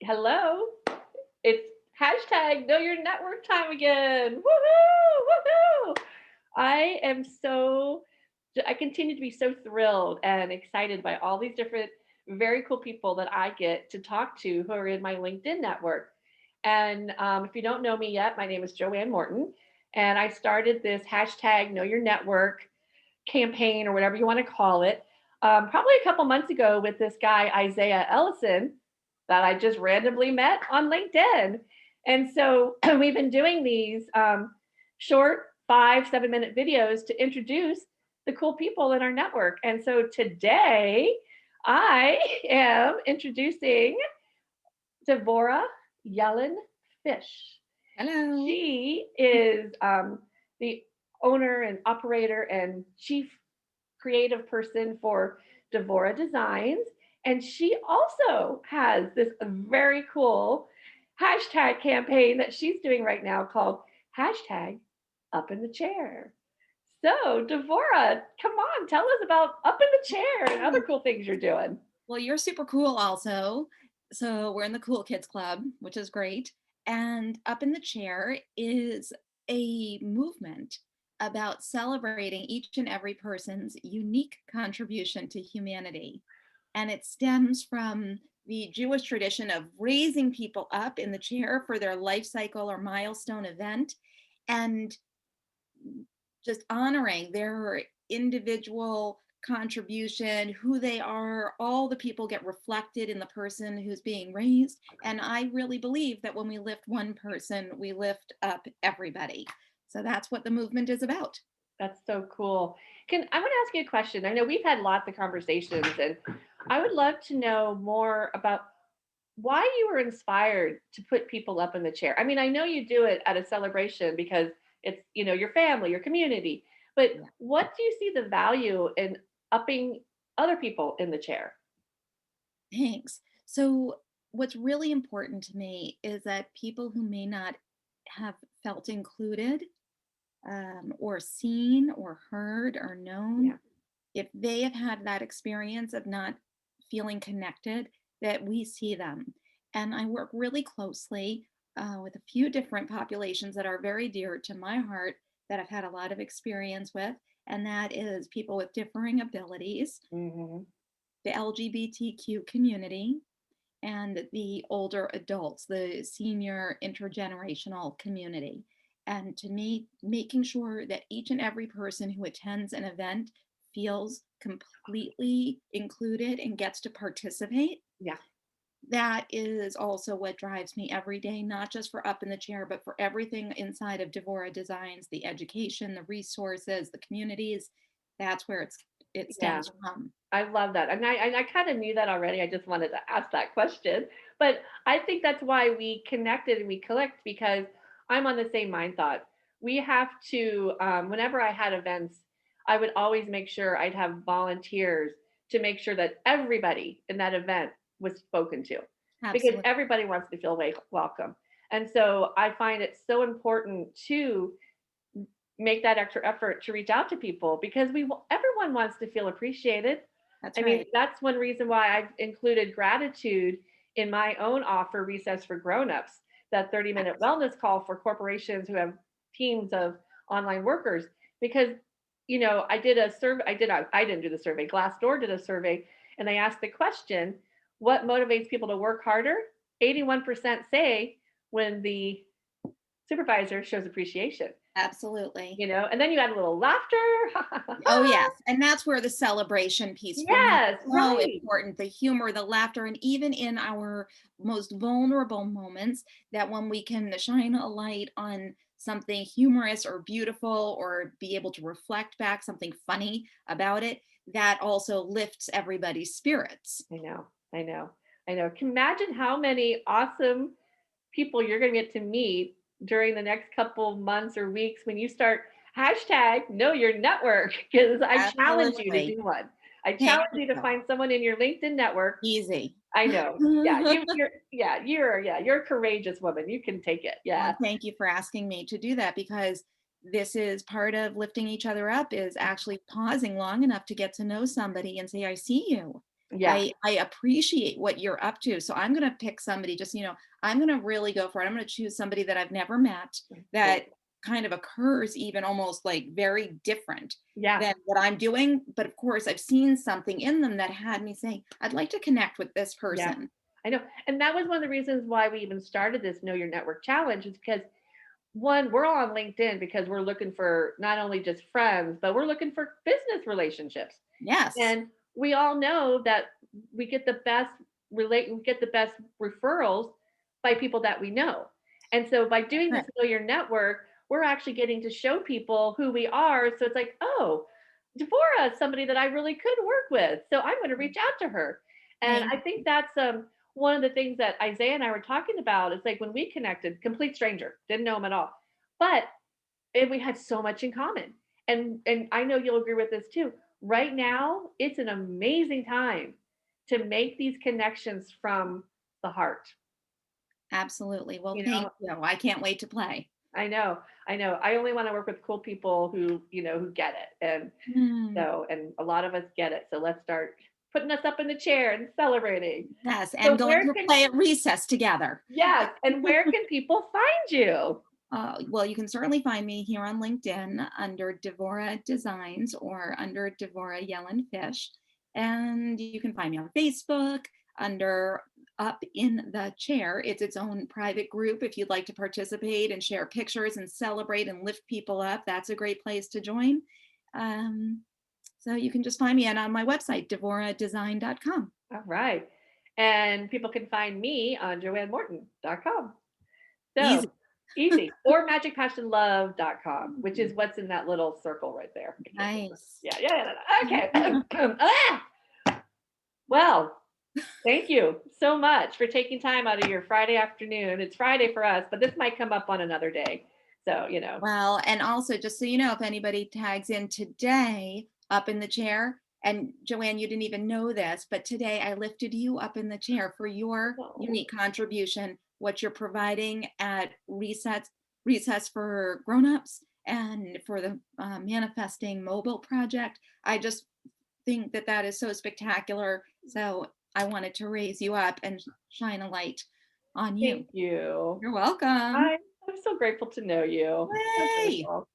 Hello. It's hashtag know your network time again. Woohoo! Woohoo! I am so, I continue to be so thrilled and excited by all these different, very cool people that I get to talk to who are in my LinkedIn network. And if you don't know me yet, my name is Joanne Morton. And I started this hashtag know your network campaign or whatever you want to call it, probably a couple months ago with this guy, Isaiah Ellison, that I just randomly met on LinkedIn. And so we've been doing these short 5, 7 minute videos to introduce the cool people in our network. And so today I am introducing Devora Yellin Fish. Hello. She is the owner and operator and chief creative person for Devora Designs. And she also has this very cool hashtag campaign that she's doing right now called hashtag up in the chair. So, Devora, come on, tell us about up in the chair and other cool things you're doing. Well, you're super cool also. So we're in the Cool Kids Club, which is great. And Up in the Chair is a movement about celebrating each and every person's unique contribution to humanity. And it stems from the Jewish tradition of raising people up in the chair for their life cycle or milestone event and just honoring their individual contribution, who they are, all the people get reflected in the person who's being raised. And I really believe that when we lift one person, we lift up everybody. So that's what the movement is about. That's so cool. Can I want to ask you a question? I know we've had lots of conversations, and I would love to know more about why you were inspired to put people up in the chair. I mean, I know you do it at a celebration because it's, your family, your community, but Yeah. what do you see the value in upping other people in the chair? Thanks. So, what's really important to me is that people who may not have felt included or seen or heard or known, Yeah. if they have had that experience of not feeling connected, that we see them. And I work really closely with a few different populations that are very dear to my heart that I've had a lot of experience with. And that is people with differing abilities, Hmm. the LGBTQ community, and the older adults, the senior intergenerational community. And to me, making sure that each and every person who attends an event feels completely included and gets to participate. Yeah. That is also what drives me every day, not just for Up in the Chair, but for everything inside of Devora Designs, the education, the resources, the communities. That's where it Yeah. stems from. I love that. And I kind of knew that already. I just wanted to ask that question. But I think that's why we connected and we clicked because I'm on the same mind thought. We have to, whenever I had events, I would always make sure I'd have volunteers to make sure that everybody in that event was spoken to because Absolutely. everybody wants to feel welcome. And so I find it so important to make that extra effort to reach out to people because everyone wants to feel appreciated. That's I mean, right. that's one reason why I've included gratitude in my own offer, Recess for Grownups, that 30-minute wellness call for corporations who have teams of online workers. Because, I did a survey, I didn't do the survey, Glassdoor did a survey, and they asked the question, what motivates people to work harder? 81% say when the supervisor shows appreciation, Absolutely. and then you add a little laughter. Oh, yes, and that's where the celebration piece for me is Yes, so right. important, the humor, the laughter, and even in our most vulnerable moments, that when we can shine a light on something humorous or beautiful or be able to reflect back something funny about it, that also lifts everybody's spirits. I know, I know, I know. Can imagine how many awesome people you're going to get to meet during the next couple months or weeks when you start hashtag know your network because I challenge you to Absolutely. do one. I Thank challenge you to you. find someone in your LinkedIn network. Easy. I know. Yeah, you're a courageous woman. You can take it. Well, Yeah. thank you for asking me to do that because this is part of lifting each other up is actually pausing long enough to get to know somebody and say, I see you. Yeah. I appreciate what you're up to. So I'm going to pick somebody, just, I'm going to really go for it. I'm going to choose somebody that I've never met, that Cool. kind of occurs even almost like very different Yeah. than what I'm doing. But of course, I've seen something in them that had me saying, I'd like to connect with this Yeah. person. I know. And that was one of the reasons why we even started this Know Your Network challenge is because one, we're all on LinkedIn because we're looking for not only just friends, but we're looking for business relationships. Yes. And we all know that we get the best we get the best referrals by people that we know. And so by doing this Correct. Know Your Network, we're actually getting to show people who we are. So it's like, oh, Devora is somebody that I really could work with. So I'm going to reach out to her. And Thank I think that's one of the things that Isaiah and I were talking about. Is like when we connected, complete stranger, didn't know him at all, but we had so much in common. And I know you'll agree with this too. Right now, it's an amazing time to make these connections from the heart. Absolutely. Well, You thank know, you. I can't wait to play. I know, I know. I only want to work with cool people who, who get it. And Hmm. so, and a lot of us get it. So let's start putting us up in the chair and celebrating. Yes. So And going where to can play at recess together. yes, and where can people find you? Well, you can certainly find me here on LinkedIn under Devora Designs or under Devora Yellin Fish. And you can find me on Facebook under Up in the Chair. It's its own private group. If you'd like to participate and share pictures and celebrate and lift people up, that's a great place to join. Um, so you can just find me on my website, devoradesign.com. All right. And people can find me on joannemorton.com. So Easy. easy. Or magicpassionlove.com, which is what's in that little circle right there. I can't remember. Nice. Yeah, yeah, yeah. Okay. Well, thank you so much for taking time out of your Friday afternoon. It's Friday for us, but this might come up on another day. So. Well, and also just so you know, if anybody tags in today up in the chair, and Joanne, you didn't even know this, but today I lifted you up in the chair for your Oh, unique contribution, what you're providing at recess for grown-ups and for the manifesting mobile project. I just think that that is so spectacular. So I wanted to raise you up and shine a light on you. thank you. You're welcome. I, I'm so grateful to know you. So Yay! grateful.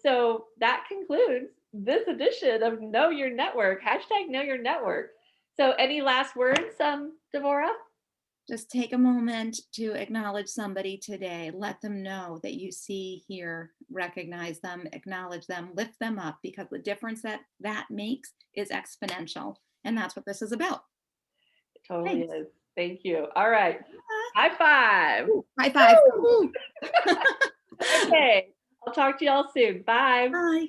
So that concludes this edition of Know Your Network, hashtag Know Your Network. So any last words, Devora? Just take a moment to acknowledge somebody today. Let them know that you see, hear, recognize them, acknowledge them, lift them up, because the difference that that makes is exponential. And that's what this is about. It totally Thanks. is. Thank you. All right. High five. High five. Woo! Okay. I'll talk to y'all soon. Bye. Bye.